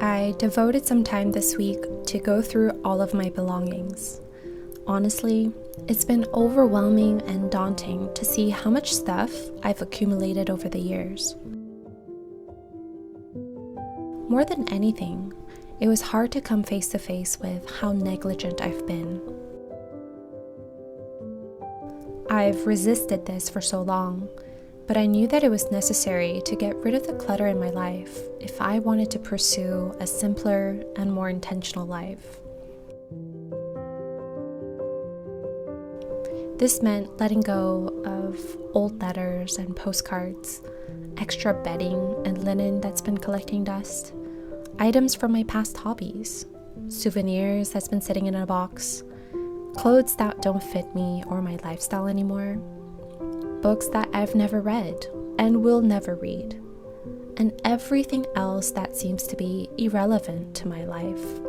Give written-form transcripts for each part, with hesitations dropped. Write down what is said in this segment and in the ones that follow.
I devoted some time this week to go through all of my belongings. Honestly, it's been overwhelming and daunting to see how much stuff I've accumulated over the years. More than anything, it was hard to come face to face with how negligent I've been. I've resisted this for so long, but I knew that it was necessary to get rid of the clutter in my life if I wanted to pursue a simpler and more intentional life. This meant letting go of old letters and postcards, extra bedding and linen that's been collecting dust, items from my past hobbies, souvenirs that's been sitting in a box, clothes that don't fit me or my lifestyle anymore, books that I've never read and will never read, and everything else that seems to be irrelevant to my life.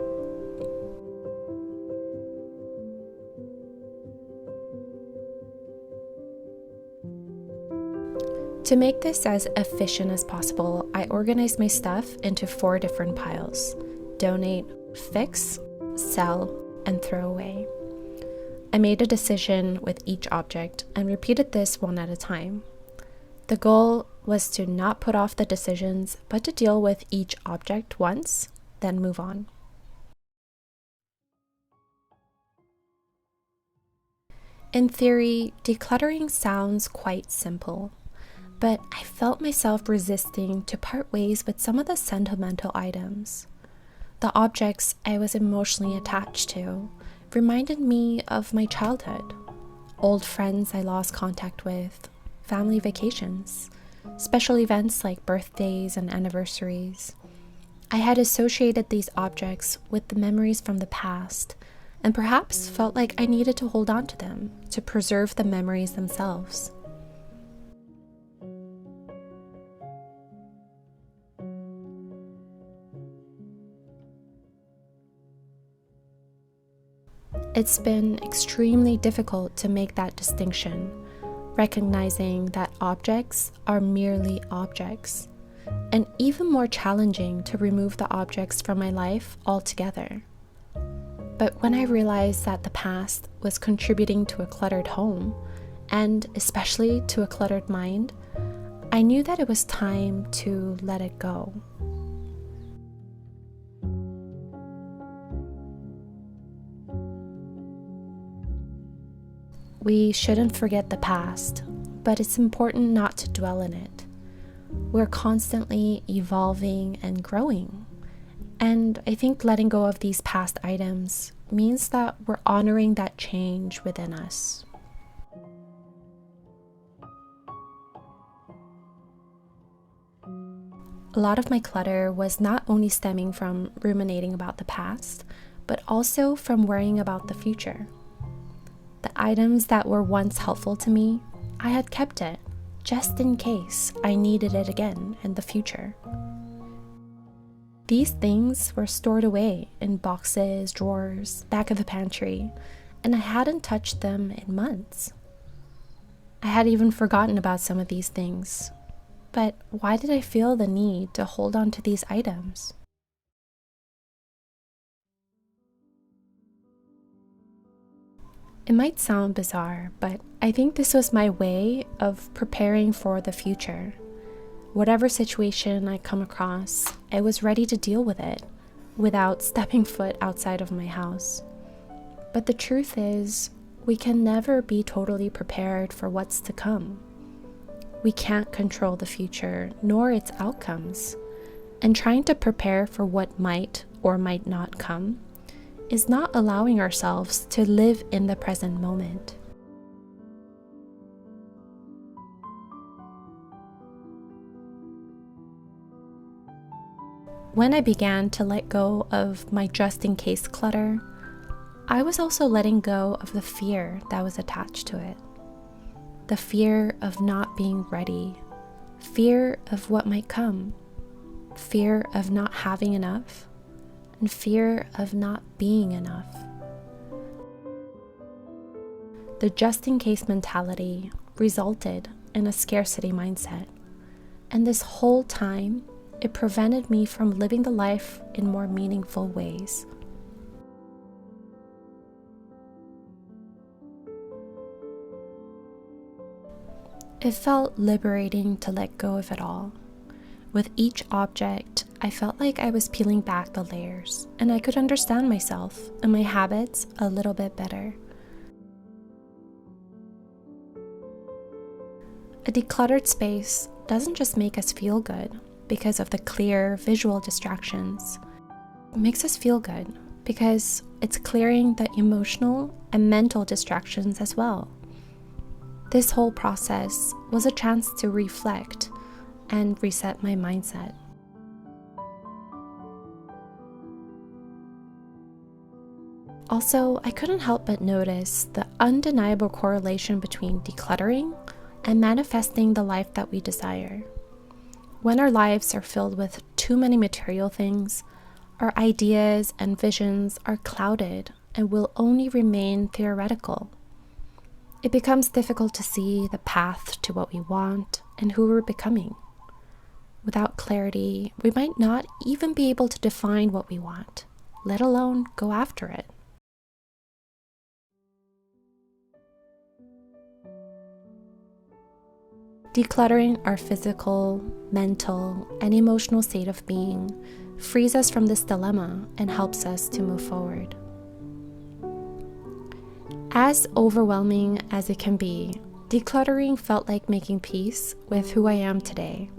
To make this as efficient as possible, I organized my stuff into 4 different piles: donate, fix, sell, and throw away. I made a decision with each object and repeated this one at a time. The goal was to not put off the decisions, but to deal with each object once, then move on. In theory, decluttering sounds quite simple, but I felt myself resisting to part ways with some of the sentimental items. The objects I was emotionally attached to reminded me of my childhood, old friends I lost contact with, family vacations, special events like birthdays and anniversaries. I had associated these objects with the memories from the past and perhaps felt like I needed to hold on to them to preserve the memories themselves. It's been extremely difficult to make that distinction, recognizing that objects are merely objects, and even more challenging to remove the objects from my life altogether. But when I realized that the past was contributing to a cluttered home, and especially to a cluttered mind, I knew that it was time to let it go. We shouldn't forget the past, but it's important not to dwell in it. We're constantly evolving and growing, and I think letting go of these past items means that we're honoring that change within us. A lot of my clutter was not only stemming from ruminating about the past, but also from worrying about the future. The items that were once helpful to me, I had kept it, just in case I needed it again in the future. These things were stored away in boxes, drawers, back of the pantry, and I hadn't touched them in months. I had even forgotten about some of these things, but why did I feel the need to hold on to these items? It might sound bizarre, but I think this was my way of preparing for the future. Whatever situation I come across, I was ready to deal with it without stepping foot outside of my house. But the truth is, we can never be totally prepared for what's to come. We can't control the future nor its outcomes, and trying to prepare for what might or might not come is not allowing ourselves to live in the present moment. When I began to let go of my just-in-case clutter, I was also letting go of the fear that was attached to it. The fear of not being ready, fear of what might come, fear of not having enough, and fear of not being enough. The just-in-case mentality resulted in a scarcity mindset, and this whole time, it prevented me from living the life in more meaningful ways. It felt liberating to let go of it all. With each object, I felt like I was peeling back the layers, and I could understand myself and my habits a little bit better. A decluttered space doesn't just make us feel good because of the clear visual distractions. It makes us feel good because it's clearing the emotional and mental distractions as well. This whole process was a chance to reflect and reset my mindset. Also, I couldn't help but notice the undeniable correlation between decluttering and manifesting the life that we desire. When our lives are filled with too many material things, our ideas and visions are clouded and will only remain theoretical. It becomes difficult to see the path to what we want and who we're becoming. Without clarity, we might not even be able to define what we want, let alone go after it. Decluttering our physical, mental, and emotional state of being frees us from this dilemma and helps us to move forward. As overwhelming as it can be, decluttering felt like making peace with who I am today.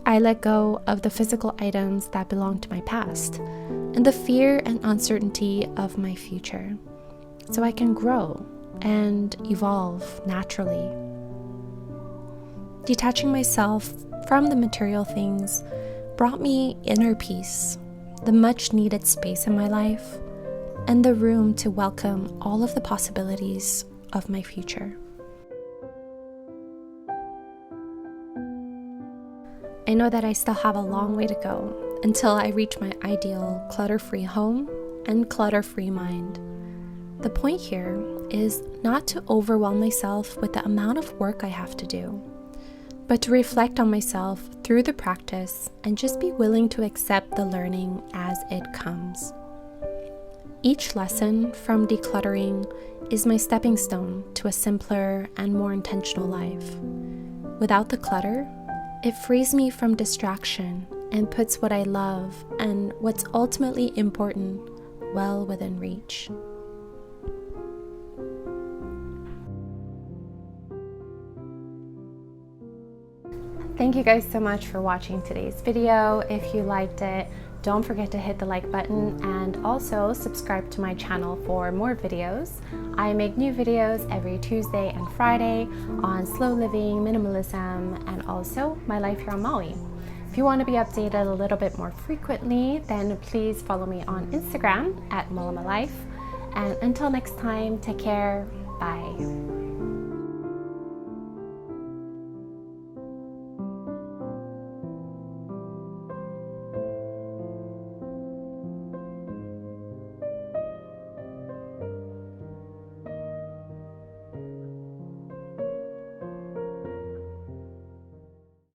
I let go of the physical items that belong to my past and the fear and uncertainty of my future, so I can grow and evolve naturally. Detaching myself from the material things brought me inner peace, the much needed space in my life, and the room to welcome all of the possibilities of my future. I know that I still have a long way to go until I reach my ideal clutter-free home and clutter-free mind. The point here is not to overwhelm myself with the amount of work I have to do, but to reflect on myself through the practice and just be willing to accept the learning as it comes. Each lesson from decluttering is my stepping stone to a simpler and more intentional life. Without the clutter, it frees me from distraction and puts what I love and what's ultimately important well within reach. Thank you guys so much for watching today's video. If you liked it, don't forget to hit the like button and also subscribe to my channel for more videos. I make new videos every Tuesday and Friday on slow living, minimalism, and also my life here on Maui. If you want to be updated a little bit more frequently, then please follow me on Instagram at MalamaLife. And until next time, take care. Bye.